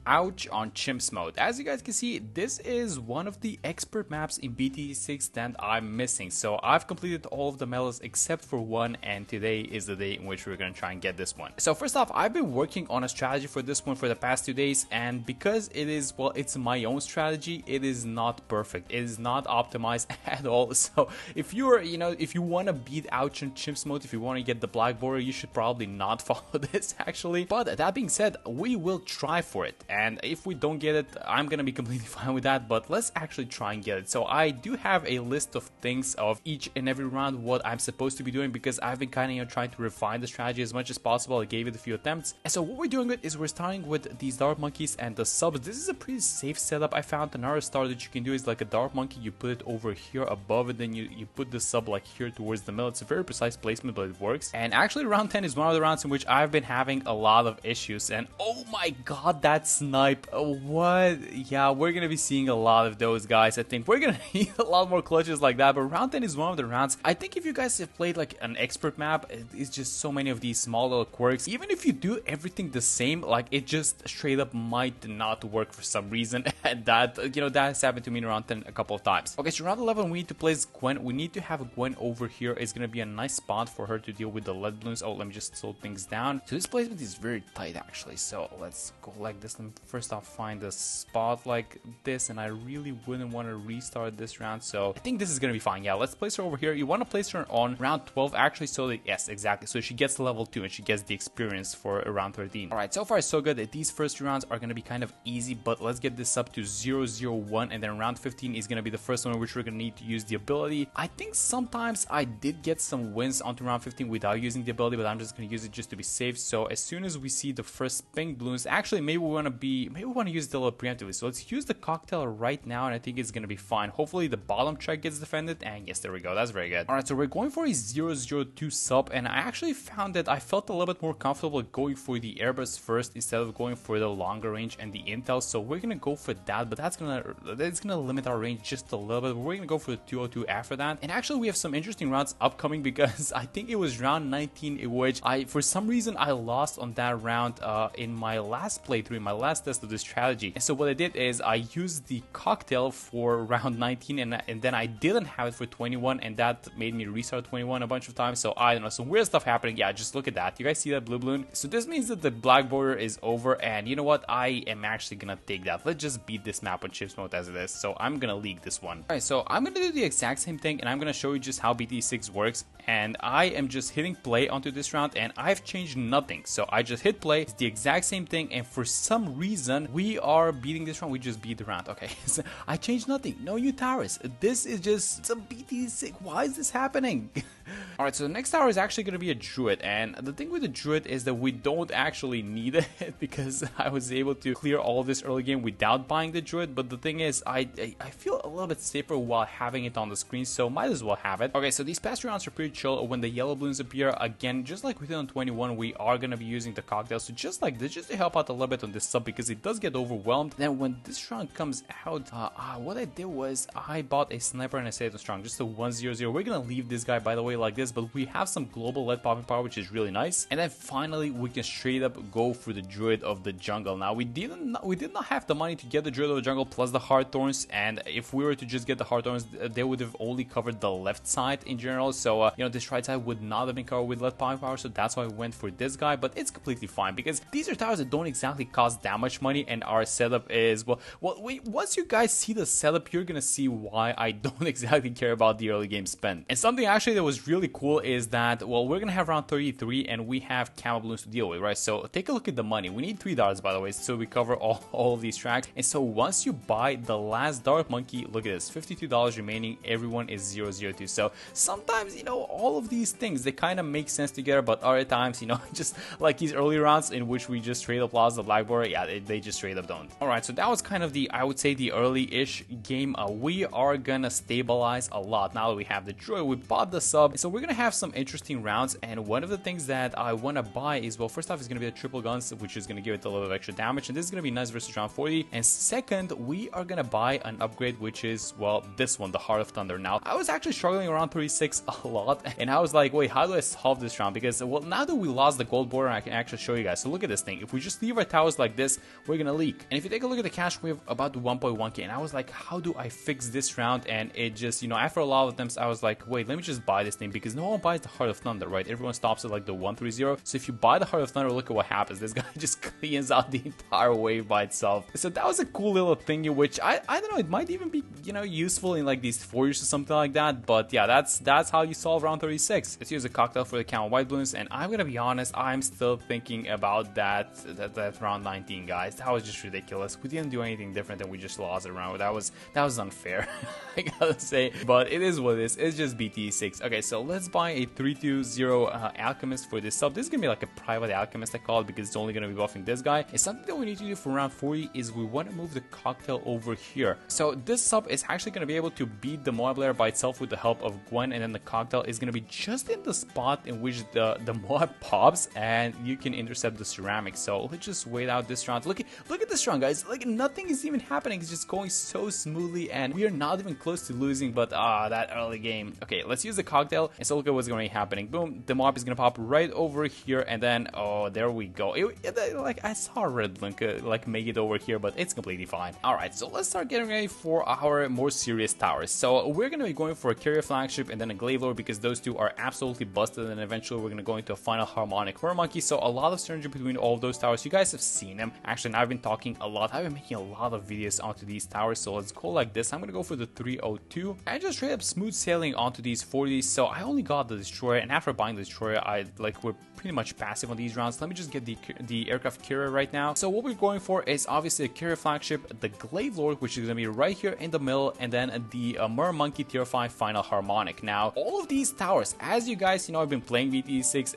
Ouch on Chimps mode. As you guys can see, this is one of the expert maps in BT6 that I'm missing. So I've completed all of the medals except for one, and today is the day in which we're gonna try and get this one. So first off, I've been working on a strategy for this one for the past 2 days, and because it is, well, it's my own strategy, it is not perfect. It is not optimized at all. So if you're, if you want to beat Ouch on Chimps mode, if you want to get the black border, you should probably not follow this actually. But that being said, we will try for it. And if we don't get it, I'm gonna be completely fine with that, but let's actually try and get it. So I do have a list of things of each and every round what I'm supposed to be doing, because I've been kind of trying to refine the strategy as much as possible. I gave it a few attempts. And so what we're doing with is we're starting with these dart monkeys and the subs. This is a pretty safe setup. I found another start that you can do is like a dart monkey, you put it over here above, and then you put the sub like here towards the middle. It's a very precise placement, but it works. And actually round 10 is one of the rounds in which I've been having a lot of issues, and oh my god, that snipe. What? Yeah, we're gonna be seeing a lot of those, guys. I think we're gonna need a lot more clutches like that. But round 10 is one of the rounds. I think if you guys have played like an expert map, it's just so many of these small little quirks. Even if you do everything the same, like it just straight up might not work for some reason. And that, that has happened to me in round 10 a couple of times. Okay, so round 11 we need to place Gwen. We need to have Gwen over here. It's gonna be a nice spot for her to deal with the lead balloons. Oh, let me just slow things down. So this placement is very tight actually. So let's go like this. Let me first off find a spot like this, and I really wouldn't want to restart this round, so I think this is gonna be fine. Yeah, let's place her over here. You want to place her on round 12 actually, so that, yes, exactly, so she gets level 2 and she gets the experience for round 13. All right, so far so good. These first 2 rounds are gonna be kind of easy, but let's get this up to 0-0-1, and then round 15 is gonna be the first one in which we're gonna need to use the ability. I think sometimes I did get some wins onto round 15 without using the ability, but I'm just gonna use it just to be safe. So as soon as we see the first pink balloons, actually maybe we want to use the little preemptively. So let's use the cocktail right now, and I think it's gonna be fine. Hopefully the bottom track gets defended, and yes, there we go. That's very good. All right, so we're going for a 0-0-2 sub, and I actually found that I felt a little bit more comfortable going for the airburst first instead of going for the longer range and the intel. So we're gonna go for that, but that's gonna limit our range just a little bit. We're gonna go for the 202 after that. And actually we have some interesting rounds upcoming, because I think it was round 19 in which for some reason I lost on that round in my last playthrough, in my last test of this strategy. And so what I did is I used the cocktail for round 19, and then I didn't have it for 21, and that made me restart 21 a bunch of times. So I don't know, some weird stuff happening. Yeah, just look at that. You guys see that blue balloon? So this means that the black border is over, and you know what? I am actually gonna take that. Let's just beat this map on Chimps mode as it is. So I'm gonna league this one. All right, so I'm gonna do the exact same thing, and I'm gonna show you just how BT6 works. And I am just hitting play onto this round, and I've changed nothing. So I just hit play. It's the exact same thing, and for some reason we are beating this round. We just beat the round. Okay, so I changed nothing. No new towers. This is just some BT6. Why is this happening? All right, so the next tower is actually going to be a druid, and the thing with the druid is that we don't actually need it, because I was able to clear all of this early game without buying the druid. But the thing is, I feel a little bit safer while having it on the screen, so might as well have it. Okay, so these past 2 rounds are pretty chill. When the yellow balloons appear again, just like we did on 21, we are going to be using the cocktail. So just like this, just to help out a little bit on this sub, because it does get overwhelmed. Then when this round comes out, what I did was I bought a sniper and a Satan Strong, just a 1-0-0. We're gonna leave this guy, by the way, like this, but we have some global lead popping power, which is really nice. And then finally we can straight up go for the druid of the jungle. Now we did not have the money to get the druid of the jungle plus the hard thorns, and if we were to just get the hard thorns, they would have only covered the left side in general. So this right side would not have been covered with lead popping power, so that's why we went for this guy. But it's completely fine, because these are towers that don't exactly cost that much money, and our setup is once you guys see the setup, you're gonna see why I don't exactly care about the early game spend. And something actually that was really cool is that, well, we're gonna have round 33 and we have camo balloons to deal with, right? So take a look at the money. We need 3 darts, by the way, so we cover all of these tracks. And so once you buy the last dart monkey, look at this, $52 remaining, everyone is 0-0-2. So sometimes, all of these things, they kind of make sense together, but other times, just like these early rounds in which we just straight up lost the black border, yeah, they just straight up don't. All right, so that was kind of the, I would say, the early-ish game. We are gonna stabilize a lot now that we have the druid. We bought the sub, so we're gonna have some interesting rounds. And one of the things that I want to buy is, well, first off, is gonna be the triple guns, which is gonna give it a little bit of extra damage, and this is gonna be nice versus round 40. And second, we are gonna buy an upgrade, which is, well, this one, the Heart of Thunder. Now I was actually struggling around 36 a lot, and I was like, wait, how do I solve this round? Because, well, now that we lost the gold border, I can actually show you guys. So look at this thing. If we just leave our towers like this, this, we're gonna leak. And if you take a look at the cash, we have about 1.1k, and I was like, how do I fix this round? And it just, you know, after a lot of attempts, I was like, wait, let me just buy this thing, because no one buys the Heart of Thunder, right? Everyone stops at like the 130. So if you buy the Heart of Thunder, look at what happens. This guy just cleans out the entire wave by itself. So that was a cool little thingy, which I don't know, it might even be, you know, useful in like these 4s or something like that. But yeah, that's how you solve round 36. Let's use a cocktail for the count white balloons, and I'm gonna be honest, I'm still thinking about that round 19, guys. That was just ridiculous. We didn't do anything different, and we just lost it round. That was unfair. I gotta say, but it is what it is. It's just BT6. Okay, so let's buy a 320 alchemist for this sub. This is gonna be like a private alchemist, I call it, because it's only gonna be buffing this guy. And something that we need to do for round 40 is we want to move the cocktail over here. So this sub is actually gonna be able to beat the Moab layer by itself with the help of Gwen, and then the cocktail is gonna be just in the spot in which the Moab pops, and you can intercept the ceramic. So let's just wait out this round. Look at this round, guys. Like, nothing is even happening. It's just going so smoothly, and we are not even close to losing. But that early game. Okay, let's use the cocktail, and so look at what's going to be happening. Boom, the Moab is gonna pop right over here, and then there we go. Like, I saw Red Blink like make it over here, but it's completely fine. All right, so let's start getting ready for our more serious towers. So we're gonna be going for a carrier flagship and then a glaive lord, because those two are absolutely busted, and eventually we're gonna go into a final harmonic mermonkey. So a lot of synergy between all of those towers. You guys have seen them. Actually, I've been talking a lot. I've been making a lot of videos onto these towers. So let's go like this. I'm gonna go for the 302 and just straight up smooth sailing onto these 40s. So I only got the destroyer, and after buying the destroyer, we're pretty much passive on these rounds. Let me just get the aircraft carrier right now. So what we're going for is obviously a carrier flagship, the glaive lord, which is gonna be right here in the middle, and then the mermonkey tier 5 final harmonic. Now all of these towers, as you guys, you know, I've been playing VT6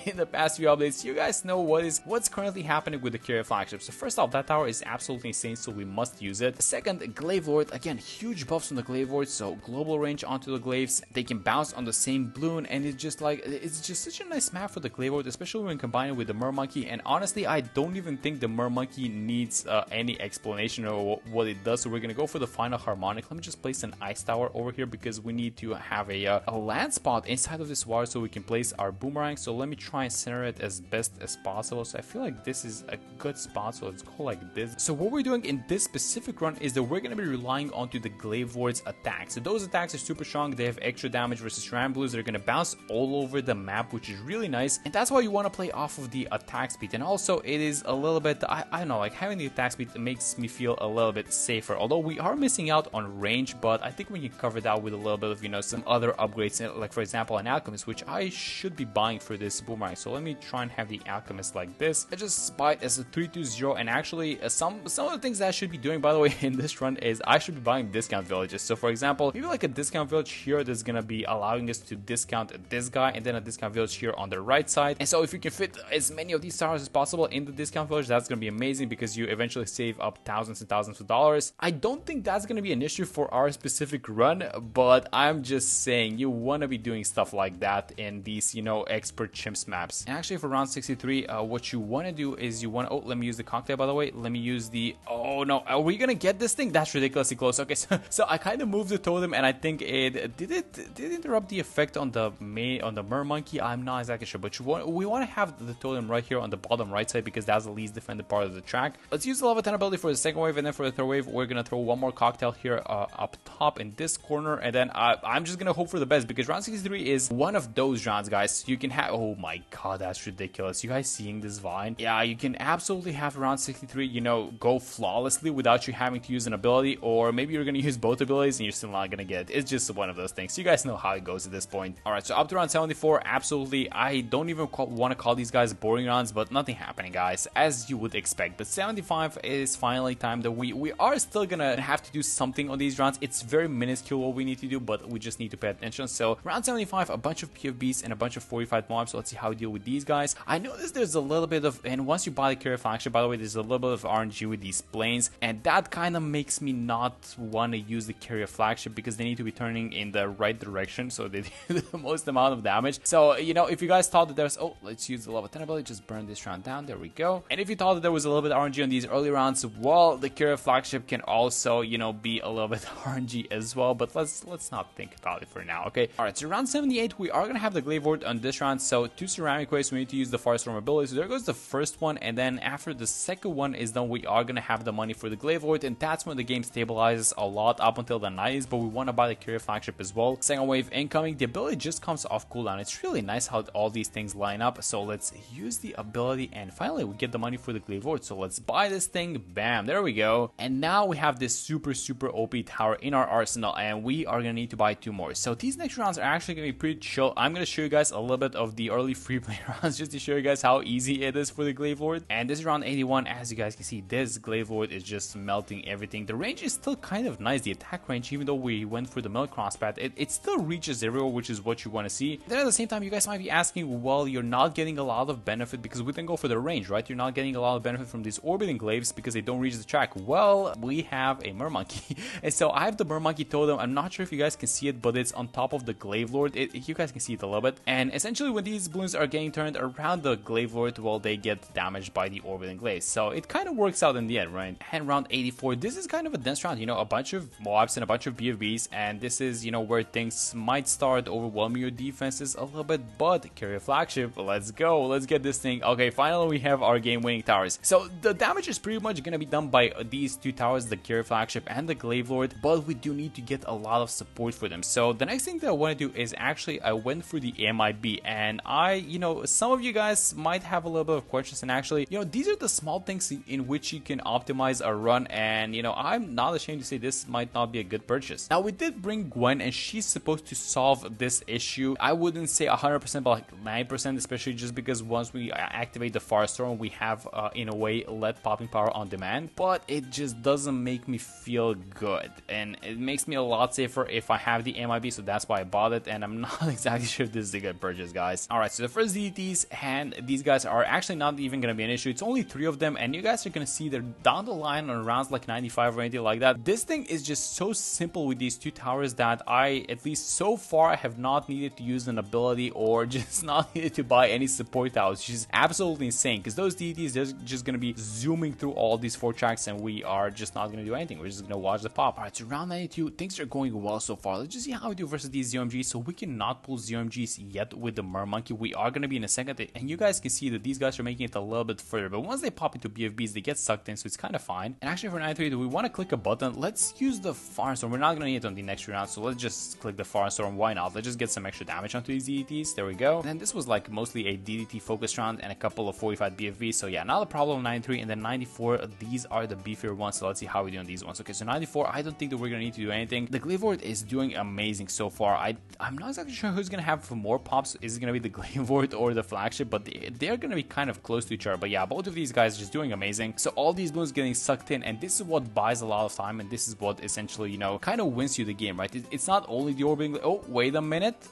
in the past few updates, you guys know what's currently happening with the carrier flagship. So first off, that tower is absolutely insane, so we must use it. Second, glaive lord, again, huge buffs on the glaive lord, so global range onto the glaives. They can bounce on the same balloon, and it's just such a nice map for the glaive lord, especially when combined with the mermonkey. And honestly, I don't even think the mermonkey needs any explanation of what it does. So we're gonna go for the final harmonic. Let me just place an ice tower over here, because we need to have a land spot inside of this water so we can place our boomerang. So let me try and center it as best as possible. So I feel like this is a good spot, so let's go like this. So what we're doing in this specific run is that we're going to be relying onto the glaive lord's attacks. So those attacks are super strong. They have extra damage versus Ramblers. They're going to bounce all over the map, which is really nice, and that's why you want to play off of the attack speed. And also it is a little bit, I don't know, like having the attack speed makes me feel a little bit safer, although we are missing out on range. But I think we can cover that with a little bit of, you know, some other upgrades, like for example an alchemist, which I should be buying for this boomerang. So let me try and have the alchemist like this. I just spy it as a 320, and actually some of the things that I should be doing, by the way, in this run is I should be buying discount villages. So for example, maybe like a discount village here that's gonna be allowing us to discount this guy, and then a discount village here on the right side. And so if you can fit as many of these towers as possible in the discount village, that's gonna be amazing, because you eventually save up thousands and thousands of dollars. I don't think that's gonna be an issue for our specific run, but I'm just saying you want to be doing stuff like that in these, you know, expert chimps maps. And actually for round 63, what you want to do is you want to, let me use the cocktail, by the way. Let me use the, oh no, are we gonna get this thing? That's ridiculously close. Okay, so I kind of moved the totem, and I think it did interrupt the effect on the mermonkey. I'm not exactly sure, but we want to have the totem right here on the bottom right side, because that's the least defended part of the track. Let's use the level 10 ability for the second wave, and then for the third wave we're gonna throw one more cocktail here up top in this corner, and then I'm just gonna hope for the best, because round 63 is one of those rounds, guys. You can have, oh my god, that's ridiculous. You guys seeing this vine? Yeah, you can absolutely have round 63, you know, go flawlessly without you having to use an ability, or maybe you're gonna use both abilities and you're still not gonna get it. It's just one of those things. You guys know how it goes at this point. All right, so up to round 74, absolutely, I don't even want to call these guys boring rounds, but nothing happening, guys, as you would expect. But 75 is finally time that we are still gonna have to do something on these rounds. It's very minuscule what we need to do, but we just need to pay attention. So round 75, a bunch of PFBs and a bunch of 45 mobs. So let's see how we deal with these guys. I noticed there's a little bit of, and once you buy the carrier flagship, by the way, there's a little bit of RNG with these planes, and that kind of makes me not want to use the carrier flagship, because they need to be turning in the right direction so they do the most amount of damage. So, you know, if you guys thought that theirs. Oh, let's use the level 10 ability, just burn this round down. There we go. And if you thought that there was a little bit of RNG on these early rounds, well, the Kira flagship can also, you know, be a little bit RNG as well, but let's not think about it for now, okay? Alright, so round 78, we are gonna have the Glaive Lord on this round. So 2 ceramic waste, we need to use the Firestorm ability. So there goes the first one, and then after the second one is done, we are gonna have the money for the Glaive Lord, and that's when the game stabilizes a lot up until the 90s, but we want to buy the Kira flagship as well. Second wave incoming, the ability just comes off cooldown. It's really nice how all these things line up. So let's use the ability, and finally we get the money for the Glaive Lord. So let's buy this thing. Bam, there we go. And now we have this super OP tower in our arsenal, and we are gonna need to buy 2 more. So these next rounds are actually gonna be pretty chill. I'm gonna show you guys a little bit of the early free play rounds just to show you guys how easy it is for the Glaive Lord. And this is round 81. As you guys can see, this Glaive Lord is just melting everything. The range is still kind of nice, the attack range, even though we went for the milk crosspath, it still reaches everywhere, which is what you want to see. Then at the same time, you guys might be asking, well, you're not getting a lot of benefit because we didn't go for the range, right? You're not getting a lot of benefit from these orbiting glaives because they don't reach the track. Well, we have a mermonkey. And so I have the mermonkey totem. I'm not sure if you guys can see it, but it's on top of the Glaive Lord. You guys can see it a little bit. And essentially when these balloons are getting turned around the Glaive Lord, well, they get damaged by the orbiting glaives. So it kind of works out in the end, right? And round 84, this is kind of a dense round, you know, a bunch of mobs and a bunch of BFBs, and this is, you know, where things might start overwhelming your defenses a little bit. But Kira flagship, let's go, let's get this thing. Okay, finally we have our game winning towers. So the damage is pretty much gonna be done by these 2 towers, the Kira flagship and the Glaive Lord, but we do need to get a lot of support for them. So the next thing that I want to do is actually I went for the MIB, and you know, some of you guys might have a little bit of questions, and actually, you know, these are the small things in which you can optimize a run, and you know, I'm not ashamed to say this might not be a good purchase. Now we did bring Gwen, and she's supposed to solve this issue. I wouldn't say 100%, but like 9%, especially just because once we activate the Firestorm, we have in a way let popping power on demand, but it just doesn't make me feel good, and it makes me a lot safer if I have the MIB, so that's why I bought it, and I'm not exactly sure if this is a good purchase, guys. Alright, so the first DDTs, and these guys are actually not even going to be an issue. It's only 3 of them, and you guys are going to see they're down the line on rounds like 95 or anything like that. This thing is just so simple with these 2 towers that I, at least so far, have not needed to use an ability or just not needed to buy any support towers, which is absolutely insane, because those DDTs, they're just going to be zooming through all these 4 tracks, and we are just not going to do anything. We're just going to watch the pop. Alright, so round 92, things are going well so far. Let's just see how we do versus these ZOMGs. So we cannot pull ZOMGs yet with the mermonkey. We are going to be in a second, and you guys can see that these guys are making it a little bit further, but once they pop into BFBs, they get sucked in, so it's kind of fine. And actually for 93, do we want to click a button? Let's use the Firestorm. We're not going to need it on the next round, so let's just click the Firestorm. Why not? Let's just get some extra damage onto these DDTs. There we go. And this was like mostly a DDT focused round and a couple of 45 BFBs, so yeah, not a problem. 93, and then 94, these are the beefier ones, so let's see how we do on these ones. Okay, so 94, I don't think that we're going to need to do anything. The Glaive Lord is doing amazing so far. I'm not exactly sure who's going to have more pops. Is it going to be the Glaive Lord or the flagship? But they're going to be kind of close to each other. But yeah, both of these guys are just doing amazing. So all these balloons getting sucked in, and this is what buys a lot of time, and this is what essentially, you know, kind of wins you the game, right? It's not only the orbiting. Oh, wait a minute.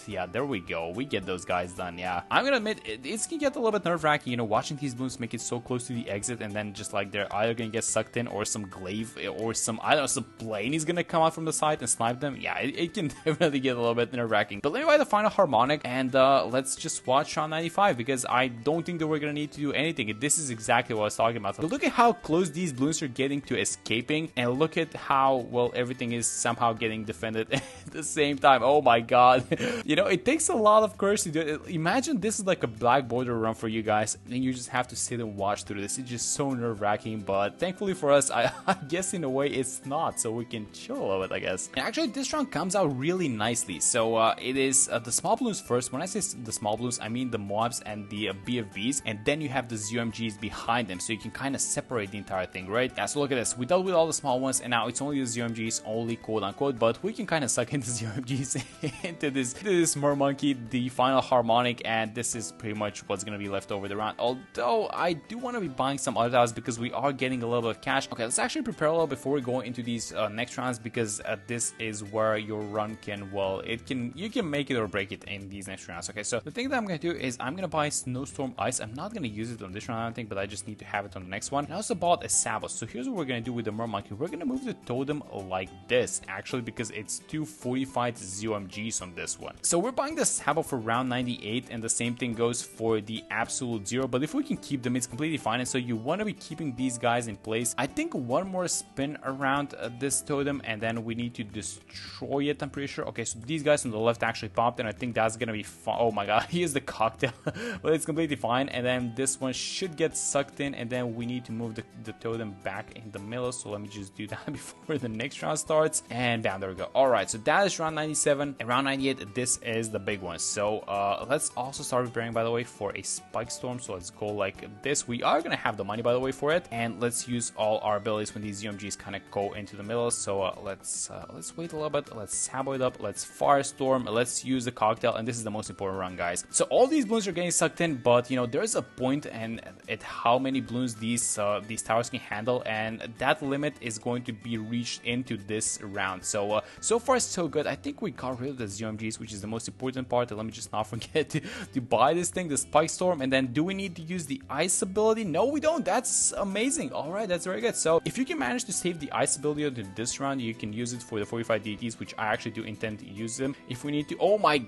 Yeah, there we go. We get those guys done. Yeah, I'm going to admit, it's going to get a little bit nerve-wracking, you know, watching these balloons make it so close to the exit, and then just like they're either going to get sucked in, or some glaive, or some, I don't know, some plane is going to come out from the side and snipe them. Yeah, it can definitely get a little bit nerve-wracking. But let me buy the final harmonic, and let's just watch round 95, because I don't think that we're going to need to do anything. This is exactly what I was talking about. But look at how close these balloons are getting to escaping, and look at how well everything is somehow getting defended at the same time. Oh my god. You know, it takes a lot of courage to do it. Imagine this is like a black border run for you guys, and you just have to sit and watch through this. It's just so nerve-wracking, but thankfully for us, I guess in a way it's not, so we can chill a little bit, I guess. And actually this round comes out really nicely. So it is the small balloons first. When I say the small balloons, I mean the mobs and the BFBs, and then you have the ZOMGs behind them, so you can kind of separate the entire thing, right? Yeah, so look at this. We dealt with all the small ones, and now it's only the ZOMGs, only quote unquote, but we can kind of suck into ZOMGs into this mermonkey, the final harmonic, and this is pretty much what's going to be left over the round. Although I do want to be buying some other tiles because we are getting a little bit of cash. Okay, let's actually prepare a little before we go into these next rounds, because this is where your run can, well, you can make it or break it in these next rounds. Okay, so the thing that I'm going to do is I'm going to buy Snowstorm Ice. I'm not going to use it on this round, I don't think, but I just need to have it on the next one. And I also bought a Sabot. So here's what we're going to do with the mermonkey. We're going to move the totem like this, actually, because it's 2 fortified ZOMGs on this one. So we're buying the Sabot for for round 98, and the same thing goes for the absolute 0. But if we can keep them, it's completely fine. And so you want to be keeping these guys in place. I think one more spin around this totem, and then we need to destroy it, I'm pretty sure. Okay, so these guys on the left actually popped, and I think that's gonna be fun. Oh my god, here's the cocktail. But it's completely fine. And then this one should get sucked in, and then we need to move the totem back in the middle. So let me just do that before the next round starts. And bam, there we go. All right, so that is round 97. And round 98, this is the big one. So let's also start preparing, by the way, for a spike storm. So let's go like this. We are gonna have the money, by the way, for it, and let's use all our abilities when these UMGs kind of go into the middle. So let's wait a little bit. Let's sabo it up. Let's firestorm. Let's use the cocktail, and this is the most important run, guys. So all these balloons are getting sucked in, but you know there's a point and at how many balloons these towers can handle, and that limit is going to be reached into this round. So so far so good. I think we got rid of the UMGs, which is the most important part. Let me just not forget to buy this thing, the spike storm. And then do we need to use the ice ability? No, we don't. That's amazing. All right, that's very good. So if you can manage to save the ice ability into this round, you can use it for the 45 deities, which I actually do intend to use them if we need to. Oh my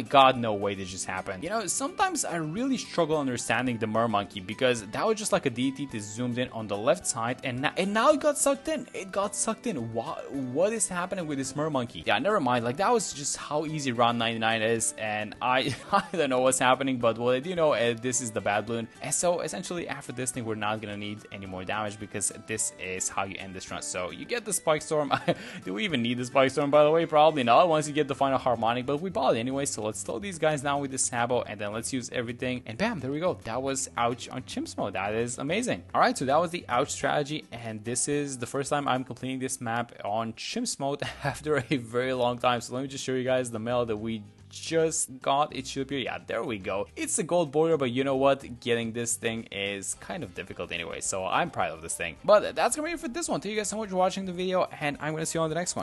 god, no way this just happened. You know, sometimes I really struggle understanding the mermonkey, because that was just like a deity that zoomed in on the left side, and now it got sucked in. It got sucked in. What is happening with this mermonkey? Yeah, never mind. Like, that was just how easy round 99 is, and I don't know what's happening, but what I do know is this is the bad balloon. And so essentially after this thing, we're not gonna need any more damage, because this is how you end this run. So you get the spike storm. Do we even need the spike storm, by the way? Probably not once you get the final harmonic, but we bought it anyway. So let's slow these guys down with the sabo, and then let's use everything, and bam, there we go. That was ouch on Chimps mode. That is amazing. All right, so that was the ouch strategy, and this is the first time I'm completing this map on Chimps mode after a very long time. So let me just show you guys the mail that we just got. It should appear. Yeah, there we go. It's a gold border, but you know what, getting this thing is kind of difficult anyway, so I'm proud of this thing. But that's gonna be it for this one. Thank you guys so much for watching the video, and I'm gonna see you on the next one.